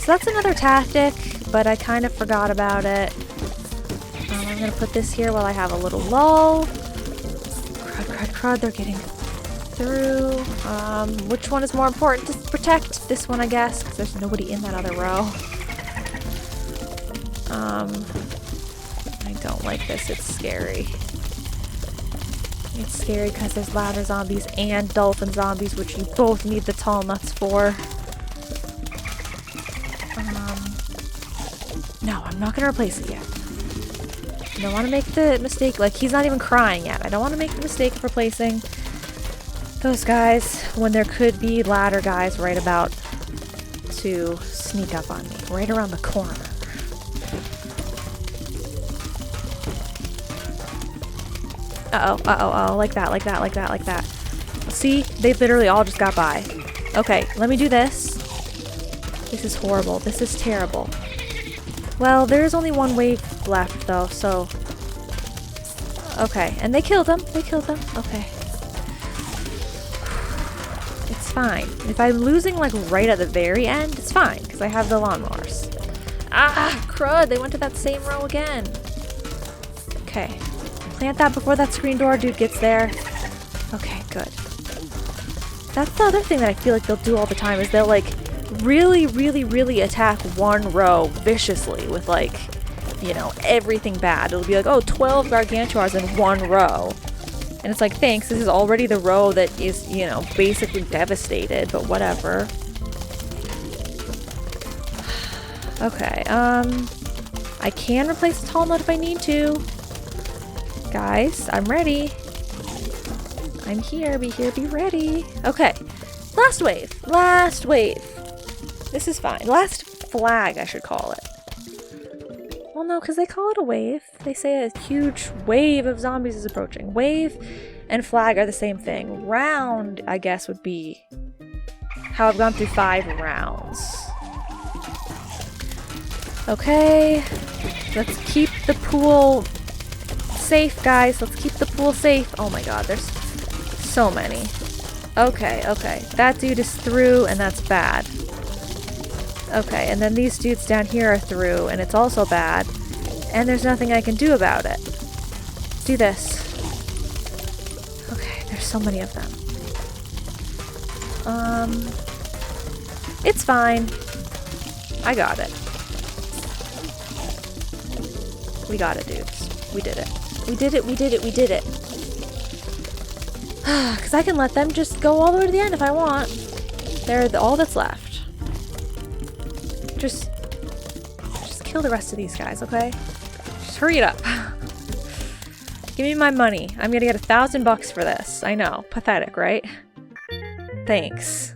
So that's another tactic, but I kind of forgot about it. I'm going to put this here while I have a little lull. Crud, crud, crud. They're getting through. Which one is more important to protect? This one, I guess, because there's nobody in that other row. I don't like this. It's scary. It's scary because there's ladder zombies and dolphin zombies, which you both need the tall nuts for. No, I'm not going to replace it yet. I don't want to make the mistake, like, he's not even crying yet. I don't want to make the mistake of replacing those guys when there could be ladder guys right about to sneak up on me, right around the corner. Uh-oh, like that, like that, like that, like that. See? They literally all just got by. Okay, let me do this. This is horrible. This is terrible. Well, there's only one wave left, though, so... Okay, and they killed them. They killed them. Okay. It's fine. If I'm losing, like, right at the very end, it's fine, because I have the lawnmowers. Ah, crud! They went to that same row again. Okay. Plant that before that screen door dude gets there. Okay, good. That's the other thing that I feel like they'll do all the time, is they'll, like, really attack one row viciously with, like, you know, everything bad. It'll be like, oh, 12 gargantuars in one row. And it's like, thanks, this is already the row that is, you know, basically devastated, but whatever. Okay, I can replace the tall nut if I need to. Guys, I'm ready. I'm here, be ready. Okay, last wave. Last wave. This is fine. Last flag, I should call it. Well, no, because they call it a wave. They say a huge wave of zombies is approaching. Wave and flag are the same thing. Round, I guess, would be how I've gone through 5 rounds. Okay. Let's keep the pool safe, guys. Let's keep the pool safe. Oh my god, there's so many. Okay, okay. That dude is through, and that's bad. Okay, and then these dudes down here are through, and it's also bad. And there's nothing I can do about it. Do this. Okay, there's so many of them. It's fine. I got it. We got it, dudes. We did it. We did it, we did it, we did it. Because I can let them just go all the way to the end if I want. They're all that's left. Just kill the rest of these guys, okay? Just hurry it up. Give me my money. I'm gonna get $1,000 for this. I know. Pathetic, right? Thanks.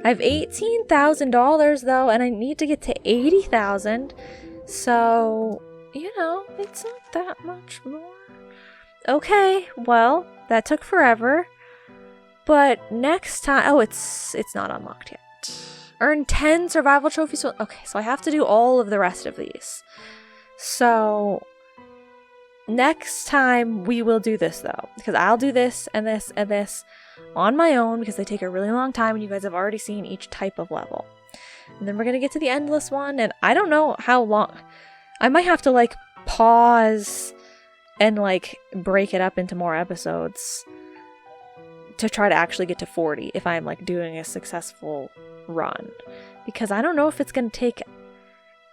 I have $18,000 though, and I need to get to 80,000. So, you know, it's not that much more. Okay, well, that took forever. But next time, oh, it's not unlocked yet. Earn 10 survival trophies. Okay, so I have to do all of the rest of these. So next time we will do this though, because I'll do this and this and this on my own because they take a really long time and you guys have already seen each type of level. And then we're gonna get to the endless one, and I don't know how long. I might have to like pause and like break it up into more episodes to try to actually get to 40 if I'm like doing a successful run. because I don't know if it's going to take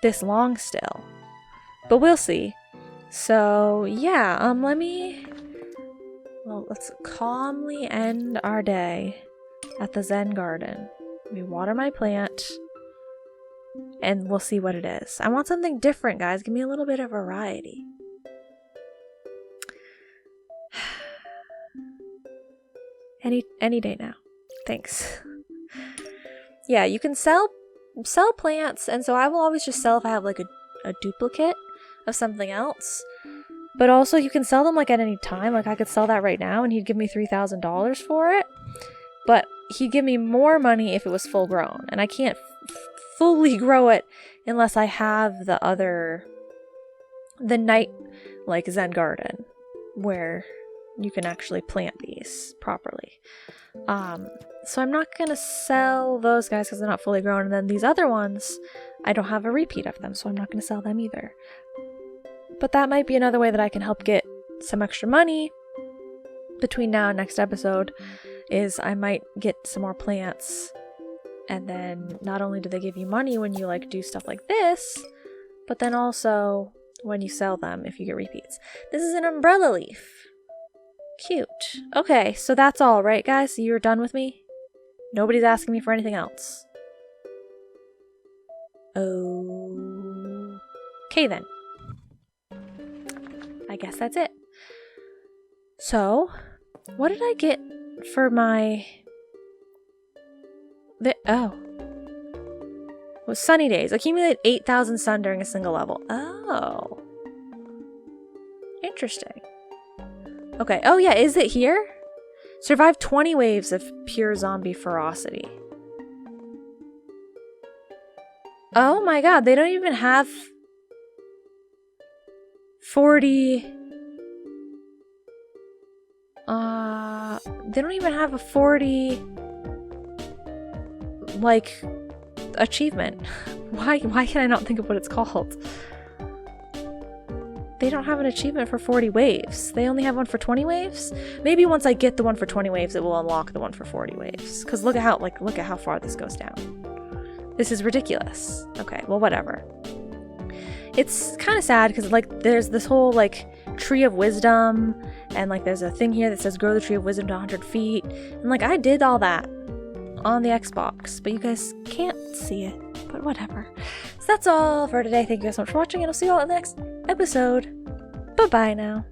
this long still, but we'll see. So yeah, let's calmly end our day at the Zen garden. Let me water my plant and we'll see what it is. I want something different, guys. Give me a little bit of variety. Any day now. Thanks. Yeah, you can sell plants, and so I will always just sell if I have like a duplicate of something else. But also you can sell them like at any time. Like I could sell that right now and he'd give me $3,000 for it. But he'd give me more money if it was full grown. And I can't fully grow it unless I have the night like Zen garden where you can actually plant these properly. So I'm not gonna sell those guys because they're not fully grown, and then these other ones I don't have a repeat of them, so I'm not gonna sell them either. But that might be another way that I can help get some extra money between now and next episode, is I might get some more plants, and then not only do they give you money when you like do stuff like this, but then also when you sell them if you get repeats. This is an umbrella leaf. Cute. Okay, so that's all, right, guys? So you're done with me? Nobody's asking me for anything else. Okay, then. I guess that's it. So, what did I get for my... It was sunny days. Accumulate 8,000 sun during a single level. Oh. Interesting. Okay. Oh, yeah. Is it here? Survive 20 waves of pure zombie ferocity. Oh my god. They don't even have 40... They don't even have a 40... like... achievement. Why can I not think of what it's called? They don't have an achievement for 40 waves. They only have one for 20 waves? Maybe once I get the one for 20 waves, it will unlock the one for 40 waves. Because look at how far this goes down. This is ridiculous. Okay, well, whatever. It's kind of sad because like there's this whole like tree of wisdom, and like there's a thing here that says grow the tree of wisdom to 100 feet. And like I did all that on the Xbox, but you guys can't see it, but whatever. So that's all for today. Thank you guys so much for watching, and I'll see you all in the next episode. Bye-bye now.